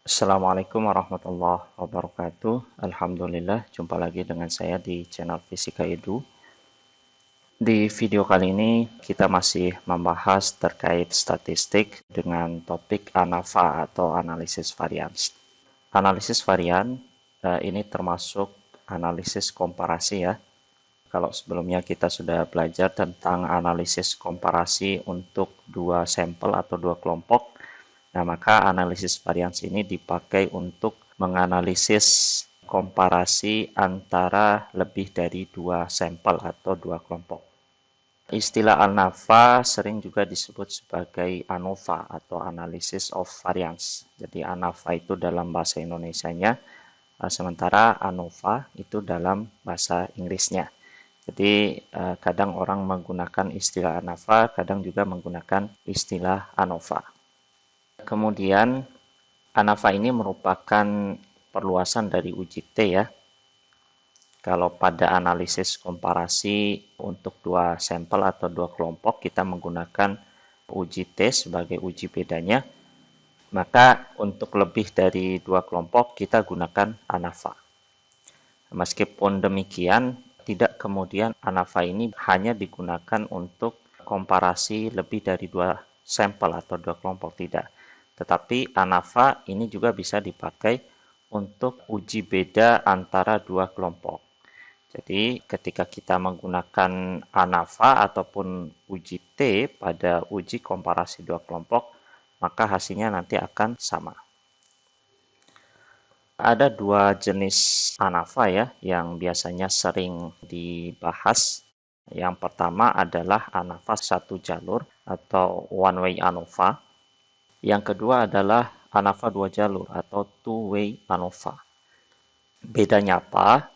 Assalamualaikum warahmatullahi wabarakatuh. Alhamdulillah, jumpa lagi dengan saya di channel Fisika Edu. Di video kali ini kita masih membahas terkait statistik dengan topik ANAVA atau analisis varian. Analisis varian ini termasuk analisis komparasi ya. Kalau sebelumnya kita sudah belajar tentang analisis komparasi untuk dua sampel atau dua kelompok, nah, maka analisis varians ini dipakai untuk menganalisis komparasi antara lebih dari dua sampel atau dua kelompok. Istilah ANAVA sering juga disebut sebagai ANOVA atau Analysis of Variance. Jadi ANAVA itu dalam bahasa Indonesianya, sementara ANOVA itu dalam bahasa Inggrisnya. Jadi kadang orang menggunakan istilah ANAVA, kadang juga menggunakan istilah ANOVA. Kemudian ANAVA ini merupakan perluasan dari uji T ya. Kalau pada analisis komparasi untuk dua sampel atau dua kelompok kita menggunakan uji T sebagai uji bedanya, maka untuk lebih dari dua kelompok kita gunakan ANAVA. Meskipun demikian, tidak kemudian ANAVA ini hanya digunakan untuk komparasi lebih dari dua sampel atau dua kelompok, tidak. Tetapi ANAVA ini juga bisa dipakai untuk uji beda antara dua kelompok. Jadi ketika kita menggunakan ANAVA ataupun uji T pada uji komparasi dua kelompok, maka hasilnya nanti akan sama. Ada dua jenis ANAVA ya yang biasanya sering dibahas. Yang pertama adalah ANAVA satu jalur atau one way ANOVA. Yang kedua adalah ANAVA dua jalur atau two way ANOVA. Bedanya apa?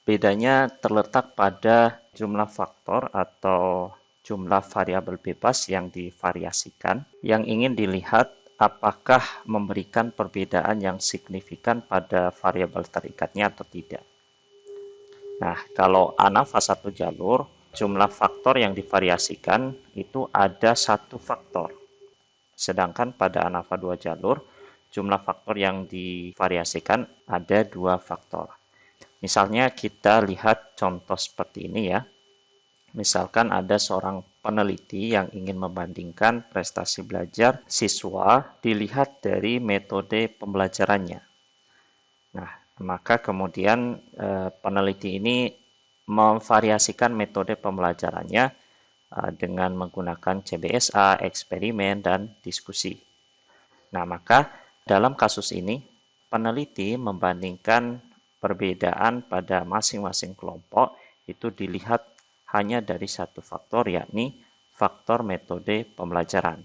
Bedanya terletak pada jumlah faktor atau jumlah variabel bebas yang divariasikan, yang ingin dilihat apakah memberikan perbedaan yang signifikan pada variabel terikatnya atau tidak. Nah, kalau ANAVA satu jalur, jumlah faktor yang divariasikan itu ada satu faktor. Sedangkan pada ANAVA dua jalur, jumlah faktor yang divariasikan ada dua faktor. Misalnya kita lihat contoh seperti ini ya. Misalkan ada seorang peneliti yang ingin membandingkan prestasi belajar siswa dilihat dari metode pembelajarannya. Nah, maka kemudian peneliti ini memvariasikan metode pembelajarannya dengan menggunakan CBSA, eksperimen, dan diskusi. Nah, maka dalam kasus ini peneliti membandingkan perbedaan pada masing-masing kelompok itu dilihat hanya dari satu faktor, yakni faktor metode pembelajaran.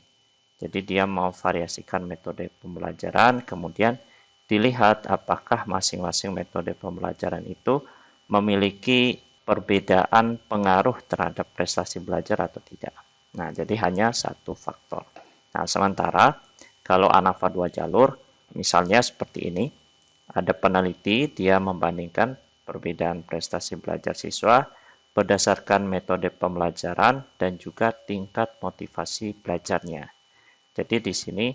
Jadi dia memvariasikan metode pembelajaran, kemudian dilihat apakah masing-masing metode pembelajaran itu memiliki perbedaan pengaruh terhadap prestasi belajar atau tidak. Nah, jadi hanya satu faktor. Nah, sementara kalau ANAVA dua jalur, misalnya seperti ini, ada peneliti, dia membandingkan perbedaan prestasi belajar siswa berdasarkan metode pembelajaran dan juga tingkat motivasi belajarnya. Jadi di sini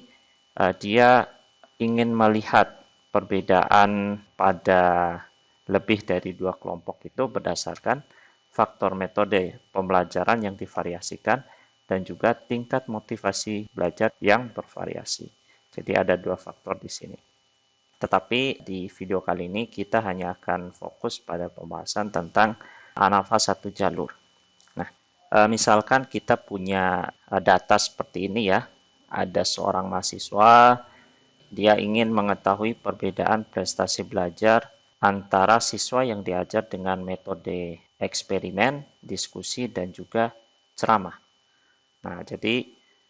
dia ingin melihat perbedaan pada lebih dari dua kelompok itu berdasarkan faktor metode pembelajaran yang divariasikan dan juga tingkat motivasi belajar yang bervariasi. Jadi ada dua faktor di sini. Tetapi di video kali ini kita hanya akan fokus pada pembahasan tentang ANAVA satu jalur. Nah, misalkan kita punya data seperti ini ya. Ada seorang mahasiswa, dia ingin mengetahui perbedaan prestasi belajar antara siswa yang diajar dengan metode eksperimen, diskusi, dan juga ceramah. Nah, jadi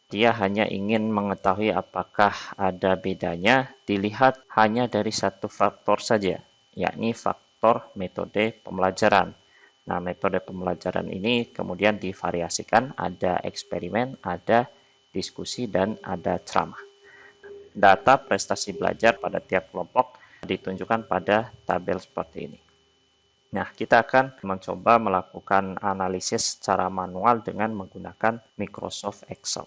dia hanya ingin mengetahui apakah ada bedanya dilihat hanya dari satu faktor saja, yakni faktor metode pembelajaran. Nah, metode pembelajaran ini kemudian divariasikan, ada eksperimen, ada diskusi, dan ada ceramah. Data prestasi belajar pada tiap kelompok ditunjukkan pada tabel seperti ini. Nah, kita akan mencoba melakukan analisis secara manual dengan menggunakan Microsoft Excel.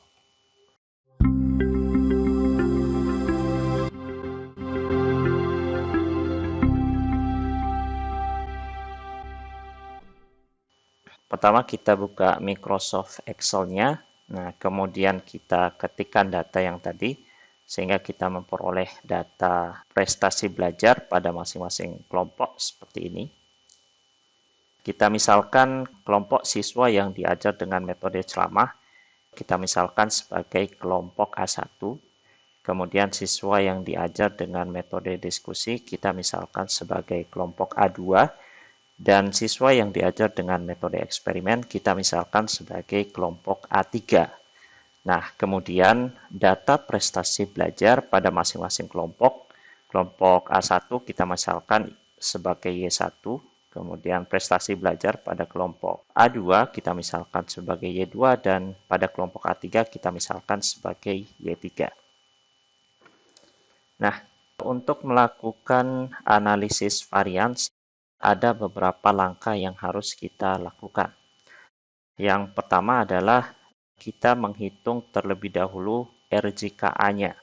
Pertama kita buka Microsoft Excel-nya. Nah, kemudian kita ketikkan data yang tadi, sehingga kita memperoleh data prestasi belajar pada masing-masing kelompok seperti ini. Kita misalkan kelompok siswa yang diajar dengan metode ceramah, kita misalkan sebagai kelompok A1. Kemudian siswa yang diajar dengan metode diskusi, kita misalkan sebagai kelompok A2. Dan siswa yang diajar dengan metode eksperimen, kita misalkan sebagai kelompok A3. Nah, kemudian data prestasi belajar pada masing-masing kelompok. Kelompok A1 kita misalkan sebagai Y1, kemudian prestasi belajar pada kelompok A2 kita misalkan sebagai Y2, dan pada kelompok A3 kita misalkan sebagai Y3. Nah, untuk melakukan analisis varians, ada beberapa langkah yang harus kita lakukan. Yang pertama adalah kita menghitung terlebih dahulu RJKA-nya,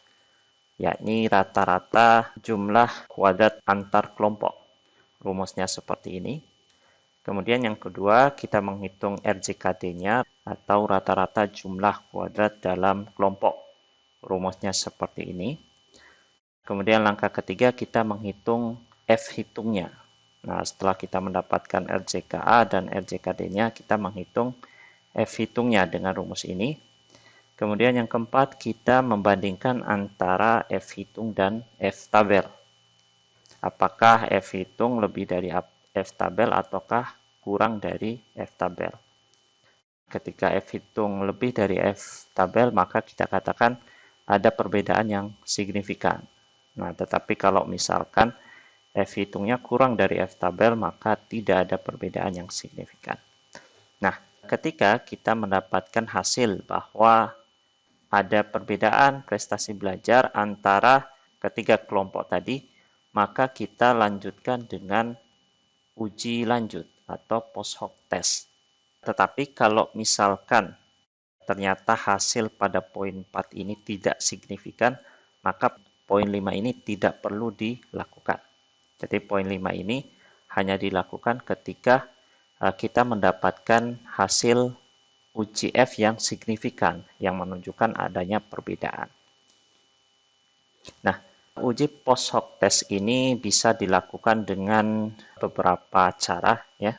yakni rata-rata jumlah kuadrat antar kelompok. Rumusnya seperti ini. Kemudian yang kedua, kita menghitung RJKD-nya atau rata-rata jumlah kuadrat dalam kelompok. Rumusnya seperti ini. Kemudian langkah ketiga, kita menghitung F-hitungnya. Nah, setelah kita mendapatkan RJKA dan RJKD-nya, kita menghitung F-hitungnya dengan rumus ini. Kemudian yang keempat, kita membandingkan antara F-hitung dan F-tabel. Apakah F-hitung lebih dari F-tabel ataukah kurang dari F-tabel. Ketika F-hitung lebih dari F-tabel, maka kita katakan ada perbedaan yang signifikan. Nah, tetapi kalau misalkan F-hitungnya kurang dari F-tabel, maka tidak ada perbedaan yang signifikan. Nah, ketika kita mendapatkan hasil bahwa ada perbedaan prestasi belajar antara ketiga kelompok tadi, maka kita lanjutkan dengan uji lanjut atau post hoc test. Tetapi kalau misalkan ternyata hasil pada poin 4 ini tidak signifikan, maka poin 5 ini tidak perlu dilakukan. Jadi poin 5 ini hanya dilakukan ketika kita mendapatkan hasil uji F yang signifikan, yang menunjukkan adanya perbedaan. Nah, uji post hoc test ini bisa dilakukan dengan beberapa cara ya.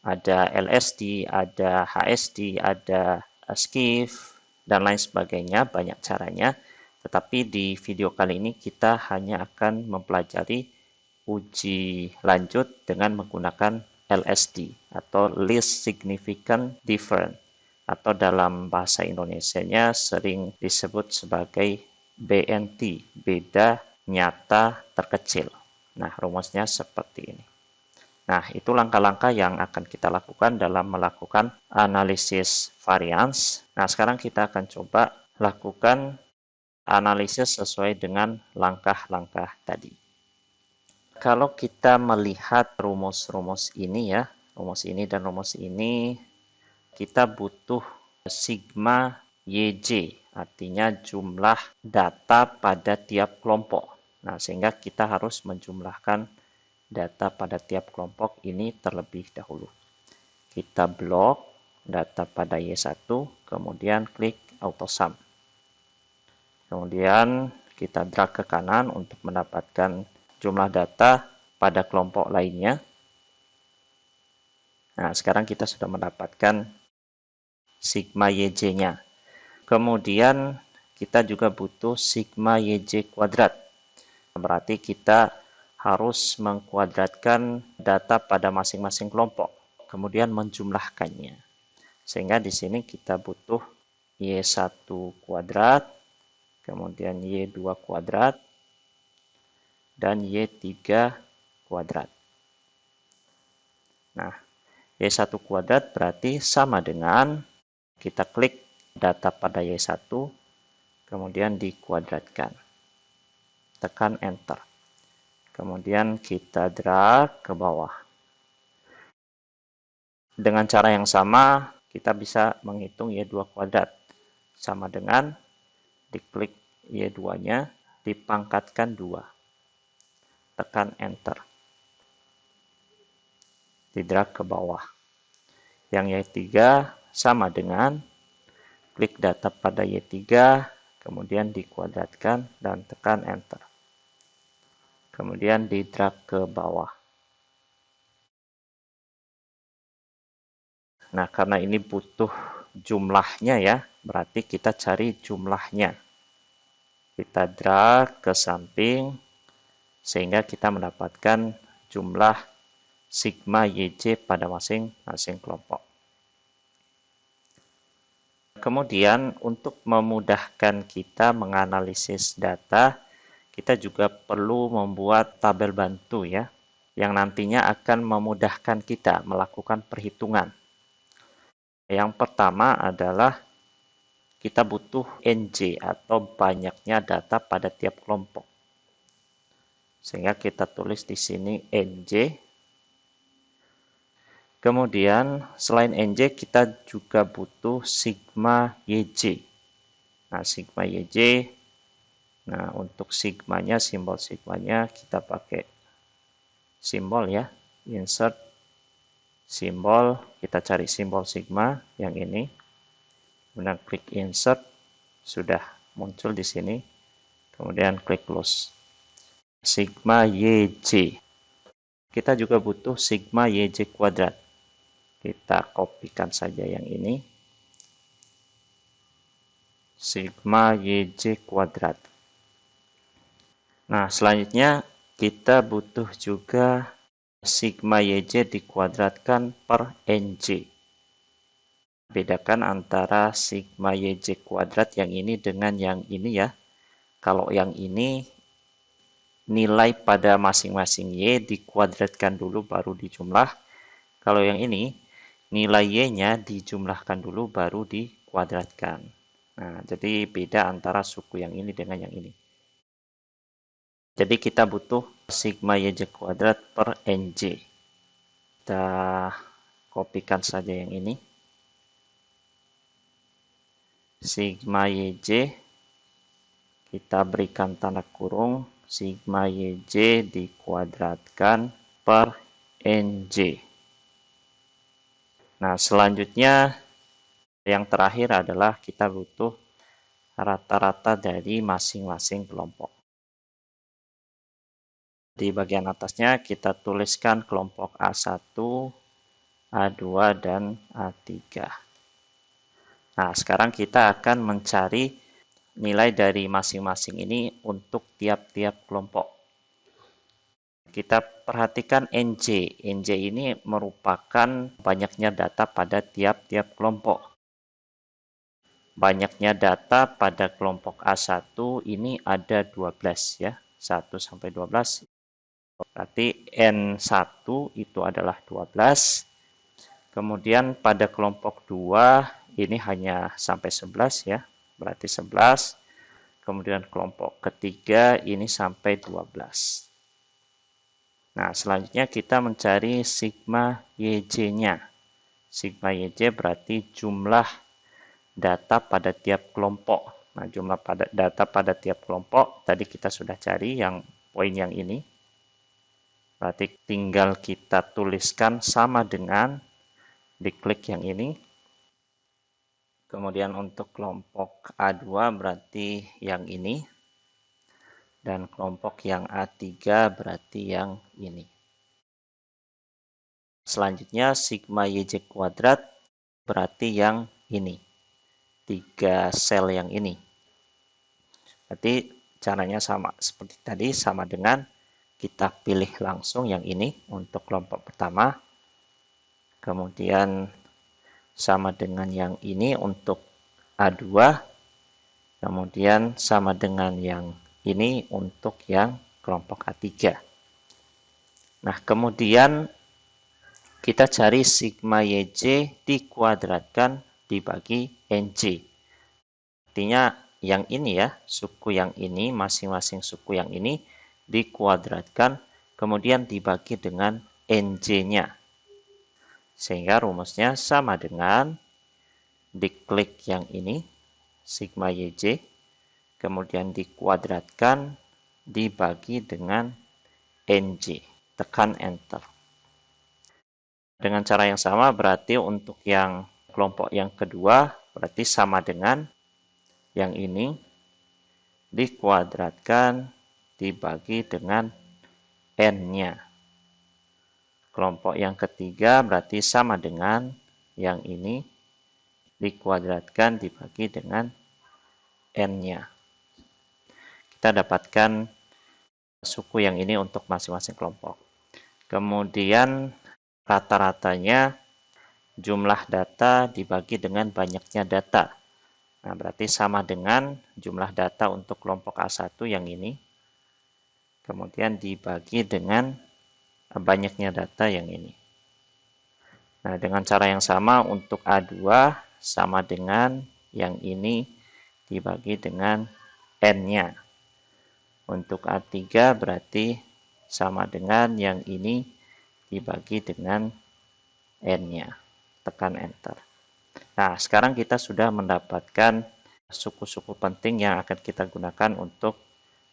Ada LSD, ada HSD, ada SCIF, dan lain sebagainya, banyak caranya. Tetapi di video kali ini kita hanya akan mempelajari uji lanjut dengan menggunakan LSD atau Least Significant Difference, atau dalam bahasa Indonesianya sering disebut sebagai BNT, beda nyata terkecil. Nah, rumusnya seperti ini. Nah, itu langkah-langkah yang akan kita lakukan dalam melakukan analisis varians. Nah, sekarang kita akan coba lakukan analisis sesuai dengan langkah-langkah tadi. Kalau kita melihat rumus-rumus ini ya, rumus ini dan rumus ini, kita butuh sigma YJ, artinya jumlah data pada tiap kelompok. Nah, sehingga kita harus menjumlahkan data pada tiap kelompok ini terlebih dahulu. Kita blok data pada Y1, kemudian klik auto sum. Kemudian kita drag ke kanan untuk mendapatkan jumlah data pada kelompok lainnya. Nah, sekarang kita sudah mendapatkan sigma YJ-nya. Kemudian kita juga butuh sigma YJ kuadrat. Berarti kita harus mengkuadratkan data pada masing-masing kelompok, kemudian menjumlahkannya. Sehingga di sini kita butuh Y1 kuadrat, kemudian Y2 kuadrat, dan Y3 kuadrat. Nah, Y1 kuadrat berarti sama dengan kita klik data pada Y1, kemudian dikuadratkan. Tekan Enter. Kemudian kita drag ke bawah. Dengan cara yang sama, kita bisa menghitung Y2 kuadrat. Sama dengan diklik Y2-nya, dipangkatkan 2. Tekan Enter. Didrag ke bawah. Yang Y3 sama dengan klik data pada Y3, kemudian dikuadratkan dan tekan Enter. Kemudian di drag ke bawah. Nah, karena ini butuh jumlahnya ya, berarti kita cari jumlahnya. Kita drag ke samping, sehingga kita mendapatkan jumlah sigma YJ pada masing-masing kelompok. Kemudian, untuk memudahkan kita menganalisis data, kita juga perlu membuat tabel bantu ya, yang nantinya akan memudahkan kita melakukan perhitungan. Yang pertama adalah kita butuh NJ atau banyaknya data pada tiap kelompok. Sehingga kita tulis di sini NJ. Kemudian selain NJ kita juga butuh sigma YJ. Nah, sigma YJ. Nah, untuk sigmanya, simbol sigmanya kita pakai simbol ya. Insert simbol, kita cari simbol sigma yang ini. Kemudian klik insert, sudah muncul di sini. Kemudian klik close. Sigma YJ. Kita juga butuh sigma YJ kuadrat. Kita kopikan saja yang ini. Sigma YJ kuadrat. Nah, selanjutnya kita butuh juga sigma YJ dikuadratkan per NJ. Bedakan antara sigma YJ kuadrat yang ini dengan yang ini ya. Kalau yang ini nilai pada masing-masing Y dikuadratkan dulu baru dijumlah. Kalau yang ini nilai Y-nya dijumlahkan dulu baru dikuadratkan. Nah, jadi beda antara suku yang ini dengan yang ini. Jadi kita butuh sigma YJ kuadrat per NJ. Kita kopikan saja yang ini. Sigma YJ, kita berikan tanda kurung, sigma YJ dikuadratkan per NJ. Nah, selanjutnya yang terakhir adalah kita butuh rata-rata dari masing-masing kelompok. Di bagian atasnya kita tuliskan kelompok A1, A2, dan A3. Nah, sekarang kita akan mencari nilai dari masing-masing ini untuk tiap-tiap kelompok. Kita perhatikan NJ. NJ ini merupakan banyaknya data pada tiap-tiap kelompok. Banyaknya data pada kelompok A1 ini ada 12 ya. 1 sampai 12. Berarti N1 itu adalah 12. Kemudian pada kelompok 2 ini hanya sampai 11 ya. Berarti 11. Kemudian kelompok ketiga ini sampai 12. Nah, selanjutnya kita mencari sigma YJ-nya. Sigma YJ berarti jumlah data pada tiap kelompok. Nah, jumlah data pada tiap kelompok tadi kita sudah cari yang poin yang ini. Berarti tinggal kita tuliskan sama dengan diklik yang ini. Kemudian untuk kelompok A2 berarti yang ini. Dan kelompok yang A3 berarti yang ini. Selanjutnya sigma YJ kuadrat berarti yang ini. 3 sel yang ini. Berarti caranya sama seperti tadi, sama dengan kita pilih langsung yang ini untuk kelompok pertama. Kemudian sama dengan yang ini untuk A2. Kemudian sama dengan yang ini untuk yang kelompok A3. Nah, kemudian kita cari sigma YJ dikuadratkan dibagi NJ. Artinya yang ini ya, suku yang ini, masing-masing suku yang ini dikuadratkan, kemudian dibagi dengan NJ-nya. Sehingga rumusnya sama dengan diklik yang ini, sigma YJ, kemudian dikuadratkan, dibagi dengan NJ. Tekan Enter. Dengan cara yang sama berarti untuk yang kelompok yang kedua berarti sama dengan yang ini dikuadratkan dibagi dengan n-nya. Kelompok yang ketiga berarti sama dengan yang ini dikuadratkan dibagi dengan n-nya. Kita dapatkan suku yang ini untuk masing-masing kelompok. Kemudian rata-ratanya jumlah data dibagi dengan banyaknya data. Nah, berarti sama dengan jumlah data untuk kelompok A1 yang ini. Kemudian dibagi dengan banyaknya data yang ini. Nah, dengan cara yang sama untuk A2 sama dengan yang ini dibagi dengan n-nya. Untuk A3 berarti sama dengan yang ini dibagi dengan n-nya. Tekan enter. Nah, sekarang kita sudah mendapatkan suku-suku penting yang akan kita gunakan untuk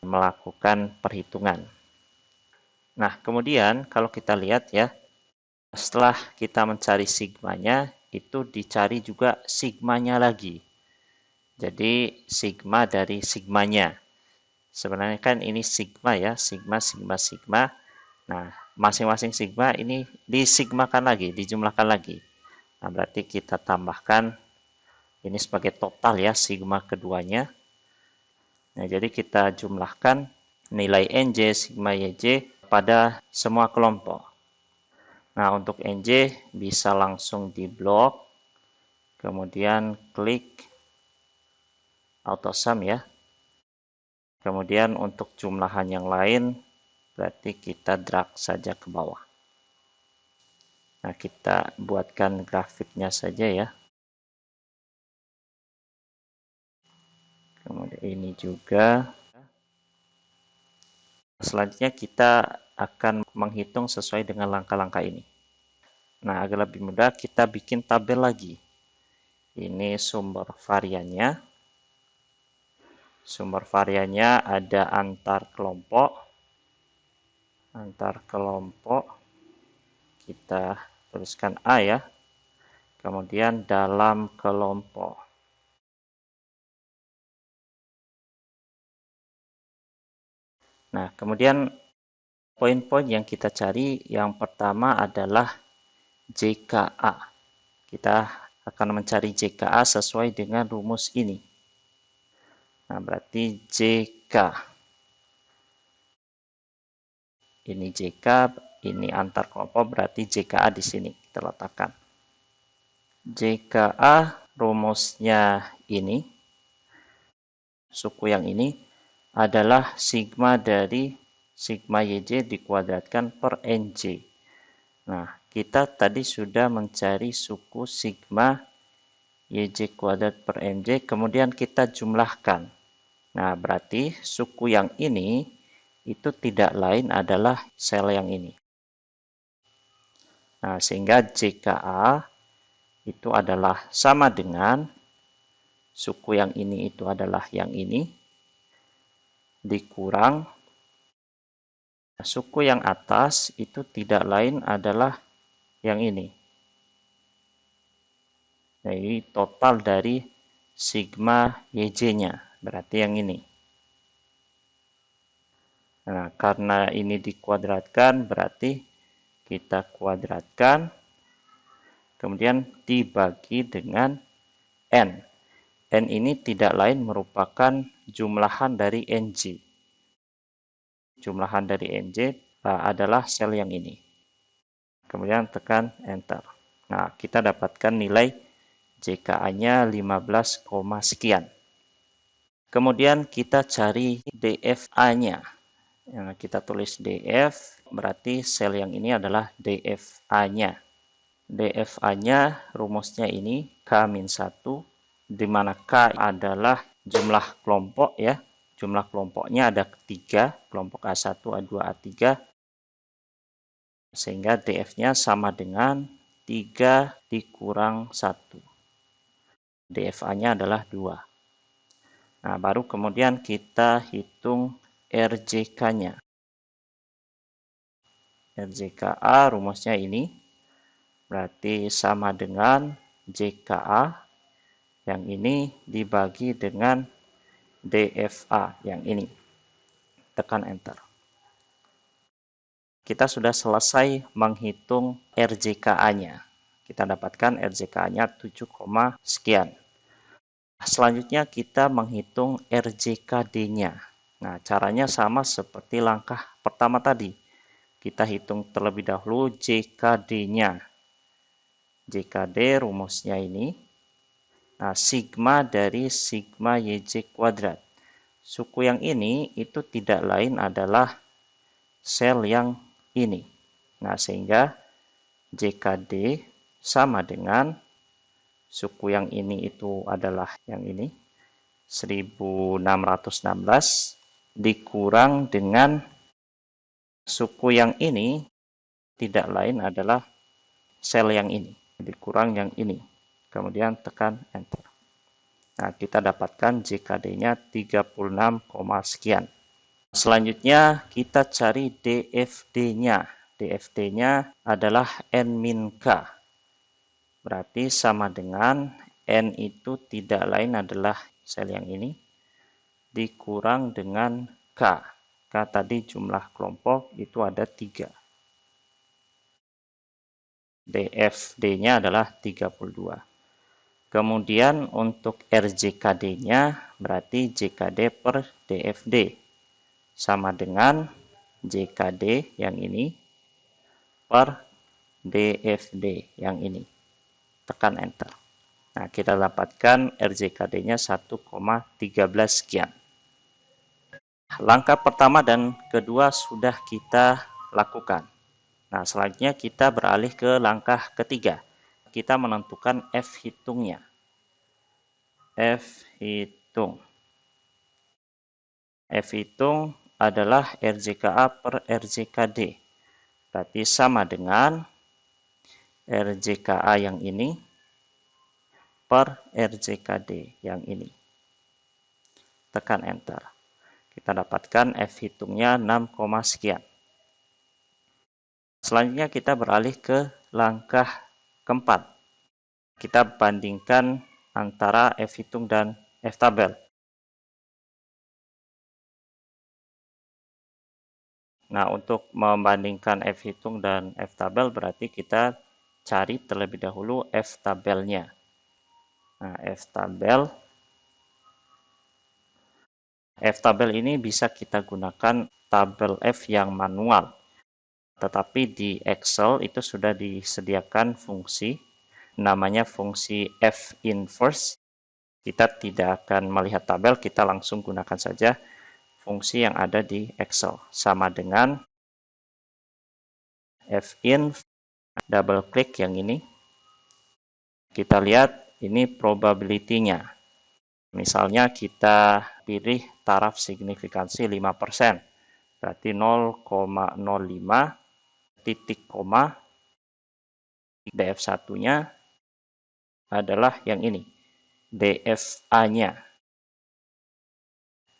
melakukan perhitungan. Nah, kemudian kalau kita lihat ya, setelah kita mencari sigmanya, itu dicari juga sigmanya lagi. Jadi, sigma dari sigmanya. Sebenarnya kan ini sigma ya, sigma, sigma, sigma. Nah, masing-masing sigma ini disigmakan lagi, dijumlahkan lagi. Nah, berarti kita tambahkan ini sebagai total ya, sigma keduanya. Nah, jadi kita jumlahkan nilai NJ, sigma YJ pada semua kelompok. Nah, untuk NJ bisa langsung diblok, kemudian klik autosum ya. Kemudian untuk jumlahan yang lain, berarti kita drag saja ke bawah. Nah, kita buatkan grafiknya saja ya. Kemudian ini juga. Selanjutnya kita akan menghitung sesuai dengan langkah-langkah ini. Nah, agar lebih mudah kita bikin tabel lagi. Ini sumber variannya. Sumber variannya ada antar kelompok. Antar kelompok. Kita tuliskan A ya. Kemudian dalam kelompok. Nah, kemudian poin-poin yang kita cari yang pertama adalah JKA. Kita akan mencari JKA sesuai dengan rumus ini. Nah, berarti JK. Ini JK, ini antar kelompok, berarti JKA di sini kita letakkan. JKA rumusnya ini, suku yang ini, adalah sigma dari sigma YJ dikuadratkan per NJ. Nah, kita tadi sudah mencari suku sigma YJ kuadrat per NJ, kemudian kita jumlahkan. Nah, berarti suku yang ini itu tidak lain adalah sel yang ini. Nah, sehingga JKA itu adalah sama dengan suku yang ini itu adalah yang ini dikurang suku yang atas itu tidak lain adalah yang ini. Jadi total dari sigma YJ-nya, berarti yang ini. Nah, karena ini dikuadratkan, berarti kita kuadratkan, kemudian dibagi dengan N. N ini tidak lain merupakan jumlahan dari NJ. Jumlahan dari NJ adalah sel yang ini. Kemudian tekan Enter. Nah, kita dapatkan nilai JKA-nya 15, sekian. Kemudian kita cari DFA-nya. Nah, kita tulis DF, berarti sel yang ini adalah DFA-nya. DFA-nya rumusnya ini K-1, di mana K adalah jumlah kelompok ya. Jumlah kelompoknya ada 3, kelompok A1, A2, A3. Sehingga DF-nya sama dengan 3 dikurang 1. DFA-nya adalah 2. Nah, baru kemudian kita hitung RJK-nya. RJKA rumusnya ini. Berarti sama dengan JKA yang ini dibagi dengan DFA yang ini. Tekan enter. Kita sudah selesai menghitung RJKA-nya. Kita dapatkan RJKA-nya 7, sekian. Selanjutnya kita menghitung RJKD-nya. Nah, caranya sama seperti langkah pertama tadi. Kita hitung terlebih dahulu JKD-nya. JKD rumusnya ini. Nah, sigma dari sigma YJ kuadrat. Suku yang ini itu tidak lain adalah sel yang ini. Nah, sehingga JKD sama dengan suku yang ini itu adalah yang ini, 1616 dikurang dengan suku yang ini tidak lain adalah sel yang ini, dikurang yang ini. Kemudian tekan enter. Nah, kita dapatkan JKD-nya 36, sekian. Selanjutnya kita cari DFD-nya. DFD-nya adalah N-K. Berarti sama dengan N itu tidak lain adalah sel yang ini dikurang dengan K. K tadi jumlah kelompok itu ada 3. DFD-nya adalah 32. Kemudian untuk RJKD-nya berarti JKD per DFD. Sama dengan JKD yang ini per DFD yang ini. Tekan enter. Nah, kita dapatkan RJKD-nya 1,13 sekian. Langkah pertama dan kedua sudah kita lakukan. Nah, selanjutnya kita beralih ke langkah ketiga. Kita menentukan F hitungnya. F hitung. F hitung adalah RJKA per RJKD. Berarti sama dengan RJKA yang ini per RJKD yang ini. Tekan enter. Kita dapatkan F hitungnya 6, sekian. Selanjutnya kita beralih ke langkah keempat. Kita bandingkan antara F hitung dan F tabel. Nah, untuk membandingkan F hitung dan F tabel berarti kita cari terlebih dahulu F tabelnya. Nah, F tabel ini bisa kita gunakan tabel F yang manual. Tetapi di Excel itu sudah disediakan fungsi, namanya fungsi F inverse. Kita tidak akan melihat tabel, kita langsung gunakan saja fungsi yang ada di Excel. Sama dengan Fin, double klik yang ini. Kita lihat ini probability-nya. Misalnya kita pilih taraf signifikansi 5%. Berarti 0,05 titik koma DF1-nya adalah yang ini. DFA-nya.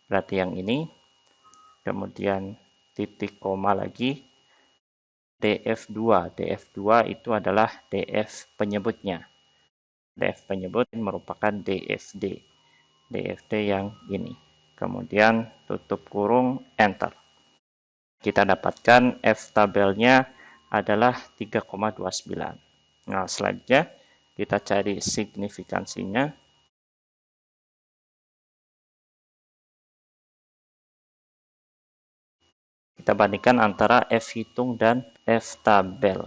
Berarti yang ini. Kemudian titik koma lagi. DF2. DF2 itu adalah DF penyebutnya. DF penyebut merupakan DFD. DFD yang ini. Kemudian tutup kurung, enter. Kita dapatkan F tabelnya adalah 3,29. Nah, selanjutnya kita cari signifikansinya. Kita bandingkan antara F hitung dan F tabel.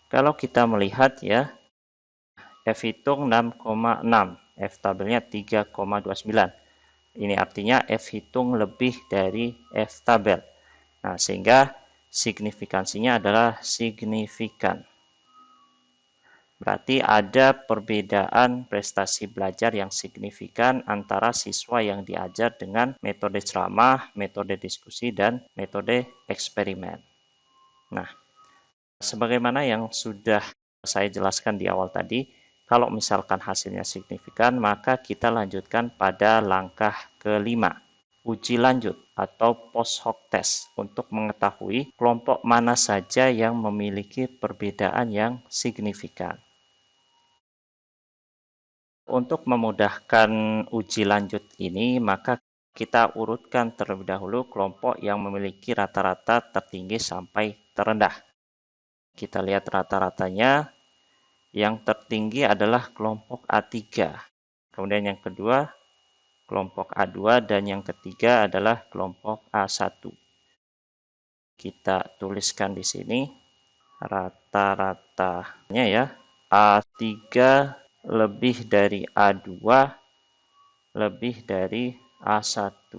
Kalau kita melihat ya, F hitung 6,6, F tabelnya 3,29. Ini artinya F hitung lebih dari F tabel. Nah, sehingga signifikansinya adalah signifikan. Berarti ada perbedaan prestasi belajar yang signifikan antara siswa yang diajar dengan metode ceramah, metode diskusi, dan metode eksperimen. Nah, sebagaimana yang sudah saya jelaskan di awal tadi, kalau misalkan hasilnya signifikan, maka kita lanjutkan pada langkah kelima. uji lanjut atau post hoc test untuk mengetahui kelompok mana saja yang memiliki perbedaan yang signifikan. Untuk memudahkan uji lanjut ini, maka kita urutkan terlebih dahulu kelompok yang memiliki rata-rata tertinggi sampai terendah. Kita lihat rata-ratanya. Yang tertinggi adalah kelompok A3. Kemudian yang kedua, kelompok A2, dan yang ketiga adalah kelompok A1. Kita tuliskan di sini rata-ratanya ya. A3 lebih dari A2 lebih dari A1.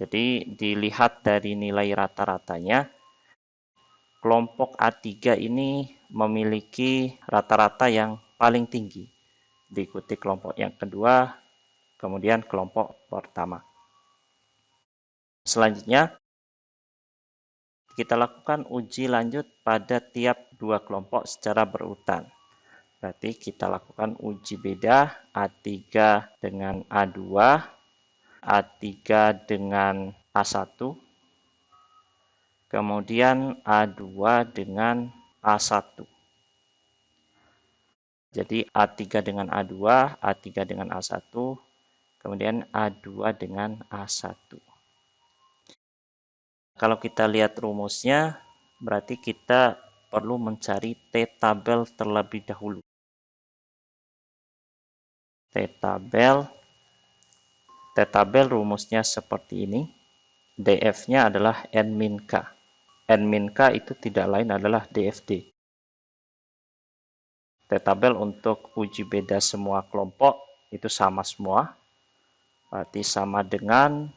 Jadi dilihat dari nilai rata-ratanya, kelompok A3 ini memiliki rata-rata yang paling tinggi. Diikuti kelompok yang kedua, kemudian kelompok pertama. Selanjutnya, kita lakukan uji lanjut pada tiap dua kelompok secara berurutan. Berarti kita lakukan uji beda A3 dengan A2, A3 dengan A1, kemudian A2 dengan A1. Jadi A3 dengan A2, A3 dengan A1, kemudian A2 dengan A1. Kalau kita lihat rumusnya, berarti kita perlu mencari T-tabel terlebih dahulu. T-tabel rumusnya seperti ini. DF-nya adalah N-K. N-K itu tidak lain adalah DFD. T-tabel untuk uji beda semua kelompok itu sama semua. Berarti sama dengan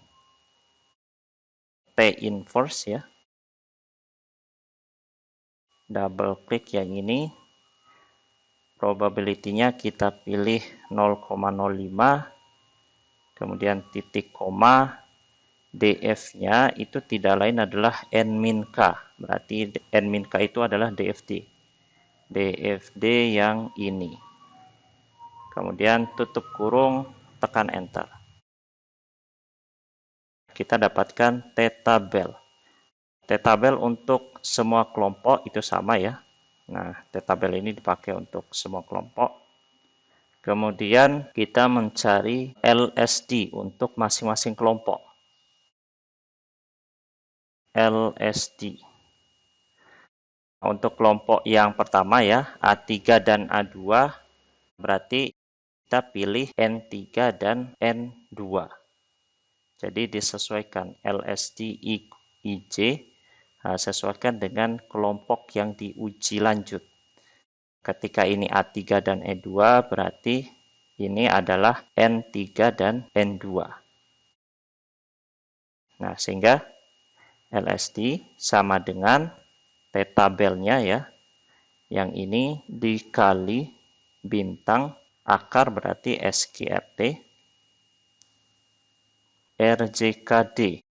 T inverse ya. Double klik yang ini. Probability-nya kita pilih 0,05. Kemudian titik koma. DF-nya itu tidak lain adalah N-K. Berarti N-K itu adalah DFD. DFD yang ini. Kemudian tutup kurung, tekan enter. Kita dapatkan T-tabel. T-tabel untuk semua kelompok itu sama ya. Nah, T-tabel ini dipakai untuk semua kelompok. Kemudian kita mencari LSD untuk masing-masing kelompok. LSD. Untuk kelompok yang pertama ya, A3 dan A2, berarti kita pilih N3 dan N2. Jadi disesuaikan LSD IJ, sesuaikan dengan kelompok yang diuji lanjut. Ketika ini A3 dan E2, berarti ini adalah N3 dan N2. Nah, sehingga LSD sama dengan T-tabelnya ya. Yang ini dikali bintang akar berarti SQRT RJKD.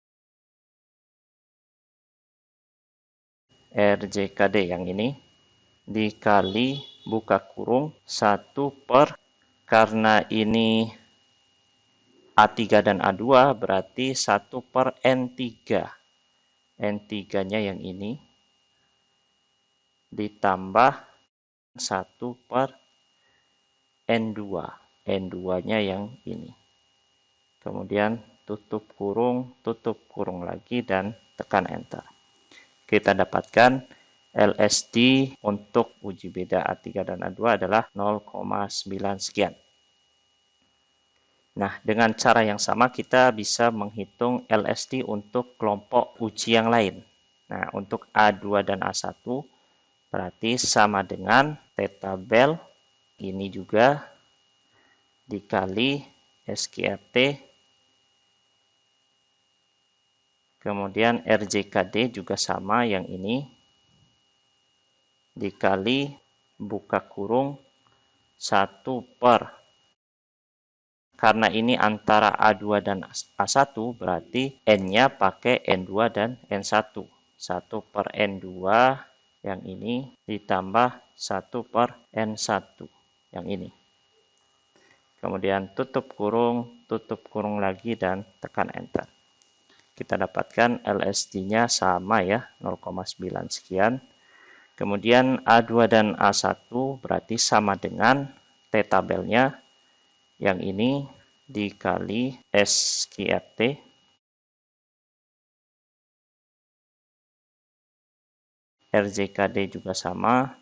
RJKD yang ini dikali buka kurung 1 per, karena ini A3 dan A2 berarti 1 per N3. N3-nya yang ini ditambah 1 per N2. N2-nya yang ini. Kemudian tutup kurung lagi dan tekan enter. Kita dapatkan LSD untuk uji beda A3 dan A2 adalah 0,9 sekian. Nah, dengan cara yang sama kita bisa menghitung LSD untuk kelompok uji yang lain. Nah, untuk A2 dan A1 berarti sama dengan T-tabel ini juga dikali SQRT, kemudian RJKD juga sama yang ini dikali buka kurung 1 per, karena ini antara A2 dan A1 berarti N-nya pakai N2 dan N1. 1 per N2 yang ini ditambah 1 per N1 yang ini. kemudian tutup kurung lagi, dan tekan enter. Kita dapatkan LSD-nya sama ya, 0,9 sekian. Kemudian A2 dan A1 berarti sama dengan T tabelnya, yang ini dikali SQRT. RJKD juga sama,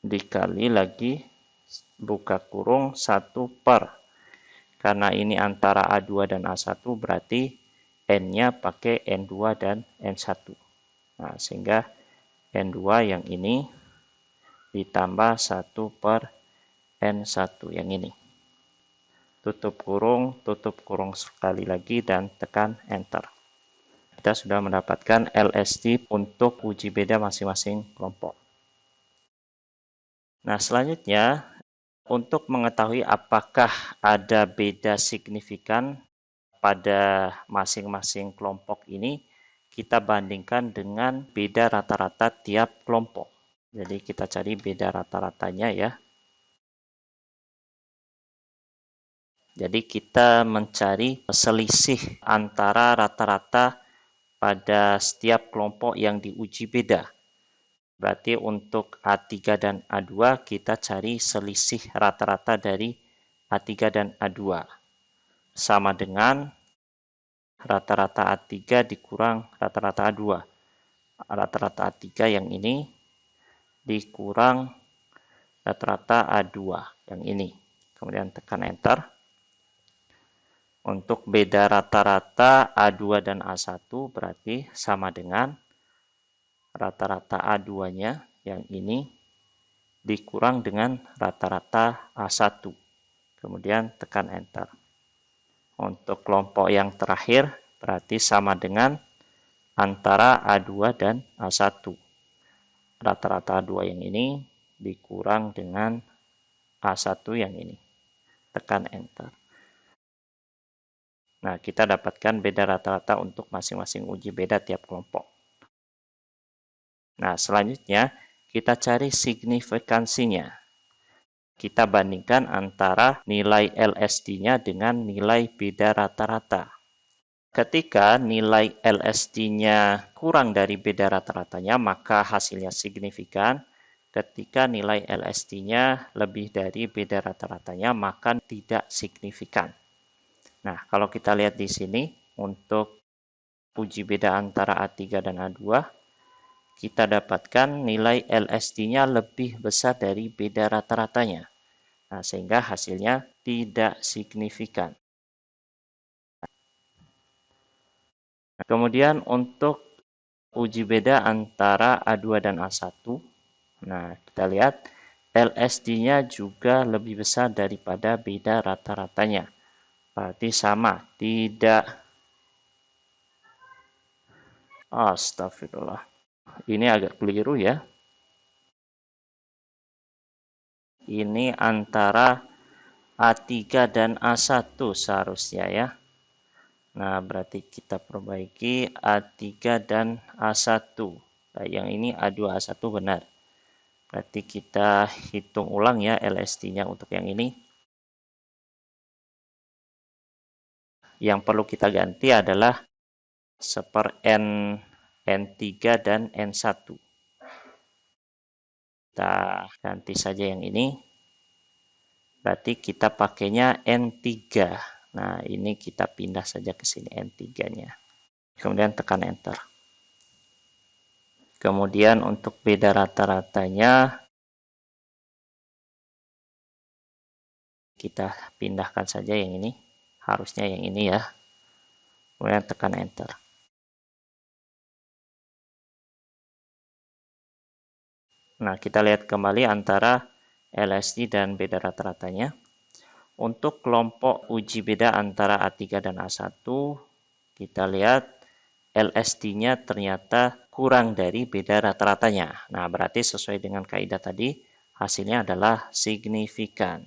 dikali lagi buka kurung 1 per. Karena ini antara A2 dan A1 berarti N-nya pakai N2 dan N1. Nah, sehingga N2 yang ini ditambah 1 per N1 yang ini. Tutup kurung sekali lagi, dan tekan enter. Kita sudah mendapatkan LSD untuk uji beda masing-masing kelompok. Nah, selanjutnya untuk mengetahui apakah ada beda signifikan pada masing-masing kelompok ini, kita bandingkan dengan beda rata-rata tiap kelompok. Jadi kita cari beda rata-ratanya ya. Jadi kita mencari selisih antara rata-rata pada setiap kelompok yang diuji beda. Berarti untuk A3 dan A2 kita cari selisih rata-rata dari A3 dan A2. Sama dengan rata-rata A3 dikurang rata-rata A2. Rata-rata A3 yang ini dikurang rata-rata A2 yang ini. Kemudian tekan enter. Untuk beda rata-rata A2 dan A1 berarti sama dengan rata-rata A2-nya yang ini dikurang dengan rata-rata A1. Kemudian tekan enter. Untuk kelompok yang terakhir berarti sama dengan antara A2 dan A1. Rata-rata A2 yang ini dikurang dengan A1 yang ini. Tekan enter. Nah, kita dapatkan beda rata-rata untuk masing-masing uji beda tiap kelompok. Nah, selanjutnya kita cari signifikansinya. Kita bandingkan antara nilai LSD-nya dengan nilai beda rata-rata. Ketika nilai LSD-nya kurang dari beda rata-ratanya, maka hasilnya signifikan. Ketika nilai LSD-nya lebih dari beda rata-ratanya, maka tidak signifikan. Nah, kalau kita lihat di sini, untuk uji beda antara A3 dan A2, kita dapatkan nilai LSD-nya lebih besar dari beda rata-ratanya. Nah, sehingga hasilnya tidak signifikan. Kemudian untuk uji beda antara A2 dan A1, nah kita lihat LSD-nya juga lebih besar daripada beda rata-ratanya. Berarti sama, tidak. Astagfirullah. Ini agak keliru ya. Ini antara A3 dan A1 seharusnya ya. Nah, berarti kita perbaiki A3 dan A1. Nah, yang ini A2, A1 benar. Berarti kita hitung ulang ya LSD-nya untuk yang ini. Yang perlu kita ganti adalah 1/N, N3 dan N1. Kita ganti saja yang ini. Berarti kita pakainya N3. Nah, ini kita pindah saja ke sini N3-nya. Kemudian tekan enter. Kemudian untuk beda rata-ratanya kita pindahkan saja yang ini. Harusnya yang ini ya. Kemudian tekan enter. Nah, kita lihat kembali antara LSD dan beda rata-ratanya. Untuk kelompok uji beda antara A3 dan A1, kita lihat LSD-nya ternyata kurang dari beda rata-ratanya. Nah, berarti sesuai dengan kaidah tadi, hasilnya adalah signifikan.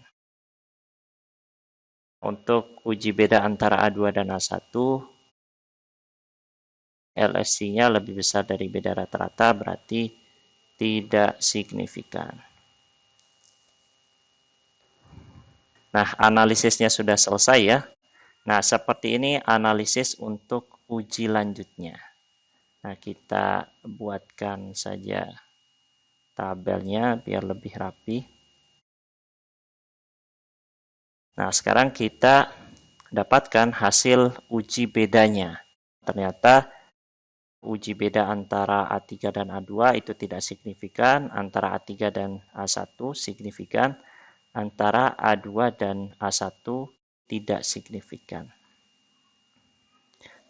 Untuk uji beda antara A2 dan A1, LSD-nya lebih besar dari beda rata-rata, berarti tidak signifikan. Nah, analisisnya sudah selesai ya. Nah, seperti ini analisis untuk uji lanjutnya. Nah, kita buatkan saja tabelnya biar lebih rapi. Nah, sekarang kita dapatkan hasil uji bedanya. Ternyata uji beda antara A3 dan A2 itu tidak signifikan, antara A3 dan A1 signifikan, antara A2 dan A1 tidak signifikan.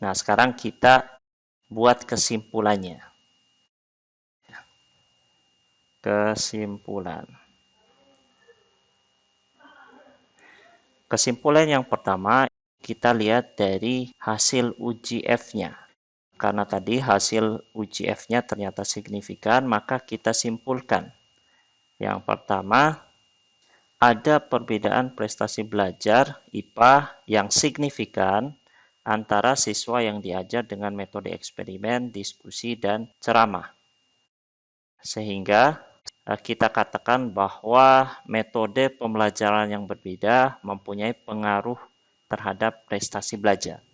Nah, sekarang kita buat kesimpulannya. Kesimpulan. Kesimpulan yang pertama, kita lihat dari hasil uji F-nya. Karena tadi hasil uji F-nya ternyata signifikan, maka kita simpulkan. Yang pertama, ada perbedaan prestasi belajar IPA yang signifikan antara siswa yang diajar dengan metode eksperimen, diskusi, dan ceramah. Sehingga kita katakan bahwa metode pembelajaran yang berbeda mempunyai pengaruh terhadap prestasi belajar.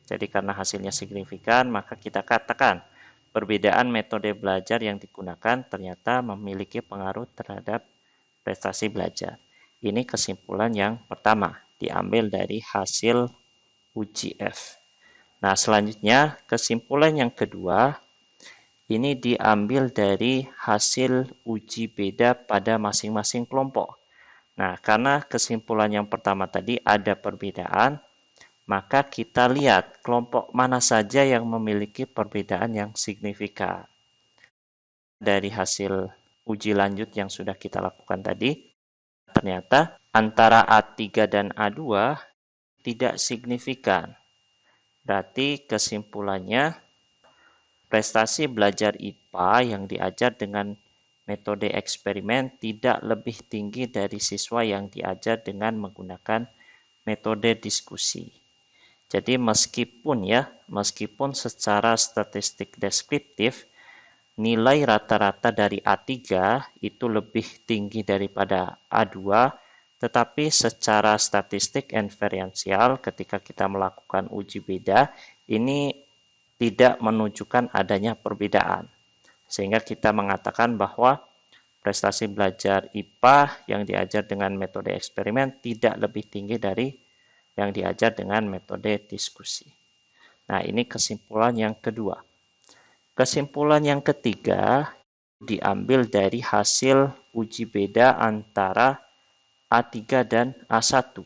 Jadi karena hasilnya signifikan, maka kita katakan perbedaan metode belajar yang digunakan ternyata memiliki pengaruh terhadap prestasi belajar. Ini kesimpulan yang pertama, diambil dari hasil uji F. Nah, selanjutnya kesimpulan yang kedua, ini diambil dari hasil uji beda pada masing-masing kelompok. Nah, karena kesimpulan yang pertama tadi ada perbedaan, maka kita lihat kelompok mana saja yang memiliki perbedaan yang signifikan. Dari hasil uji lanjut yang sudah kita lakukan tadi, ternyata antara A3 dan A2 tidak signifikan. Berarti kesimpulannya, prestasi belajar IPA yang diajar dengan metode eksperimen tidak lebih tinggi dari siswa yang diajar dengan menggunakan metode diskusi. Jadi meskipun secara statistik deskriptif nilai rata-rata dari A3 itu lebih tinggi daripada A2, tetapi secara statistik inferensial ketika kita melakukan uji beda, ini tidak menunjukkan adanya perbedaan. Sehingga kita mengatakan bahwa prestasi belajar IPA yang diajar dengan metode eksperimen tidak lebih tinggi dari yang diajar dengan metode diskusi. Nah, ini kesimpulan yang kedua. Kesimpulan yang ketiga diambil dari hasil uji beda antara A3 dan A1.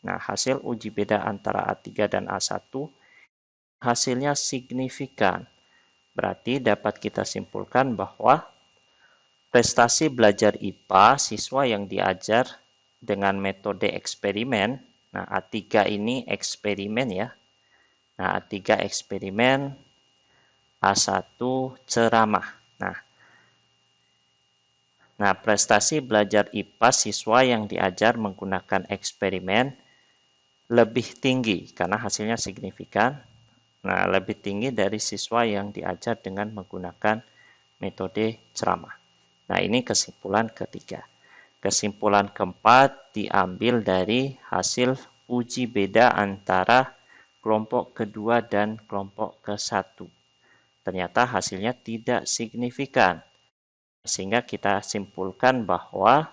Nah, hasil uji beda antara A3 dan A1 hasilnya signifikan. Berarti dapat kita simpulkan bahwa prestasi belajar IPA siswa yang diajar dengan metode eksperimen. Nah, A3 ini eksperimen ya. Nah, A3 eksperimen, A1 ceramah. Nah, prestasi belajar IPA siswa yang diajar menggunakan eksperimen lebih tinggi karena hasilnya signifikan. Nah, lebih tinggi dari siswa yang diajar dengan menggunakan metode ceramah. Nah, ini kesimpulan ketiga. Kesimpulan keempat diambil dari hasil uji beda antara kelompok kedua dan kelompok ke-1. Ternyata hasilnya tidak signifikan. Sehingga kita simpulkan bahwa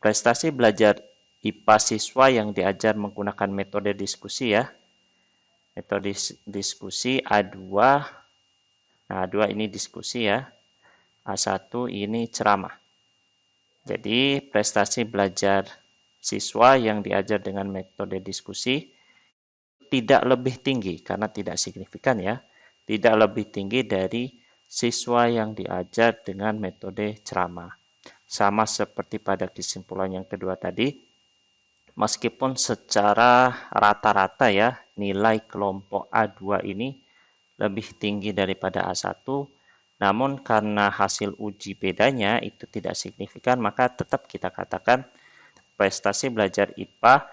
prestasi belajar IPA siswa yang diajar menggunakan metode diskusi ya. Metode diskusi A2. Nah, A2 ini diskusi ya. A1 ini ceramah. Jadi prestasi belajar siswa yang diajar dengan metode diskusi tidak lebih tinggi karena tidak signifikan ya. Tidak lebih tinggi dari siswa yang diajar dengan metode ceramah. Sama seperti pada kesimpulan yang kedua tadi, meskipun secara rata-rata ya nilai kelompok A2 ini lebih tinggi daripada A1, namun karena hasil uji bedanya itu tidak signifikan, maka tetap kita katakan prestasi belajar IPA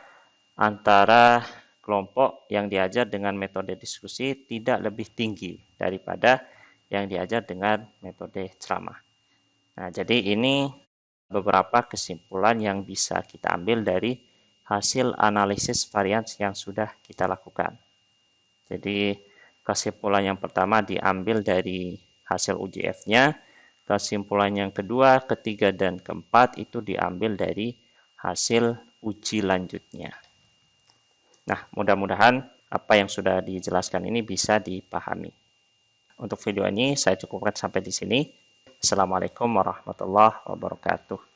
antara kelompok yang diajar dengan metode diskusi tidak lebih tinggi daripada yang diajar dengan metode ceramah. Nah, jadi ini beberapa kesimpulan yang bisa kita ambil dari hasil analisis varians yang sudah kita lakukan. Jadi kesimpulan yang pertama diambil dari hasil UJF-nya, kesimpulan yang kedua, ketiga, dan keempat itu diambil dari hasil uji lanjutnya. Nah, mudah-mudahan apa yang sudah dijelaskan ini bisa dipahami. Untuk video ini saya cukupkan sampai di sini. Assalamualaikum warahmatullahi wabarakatuh.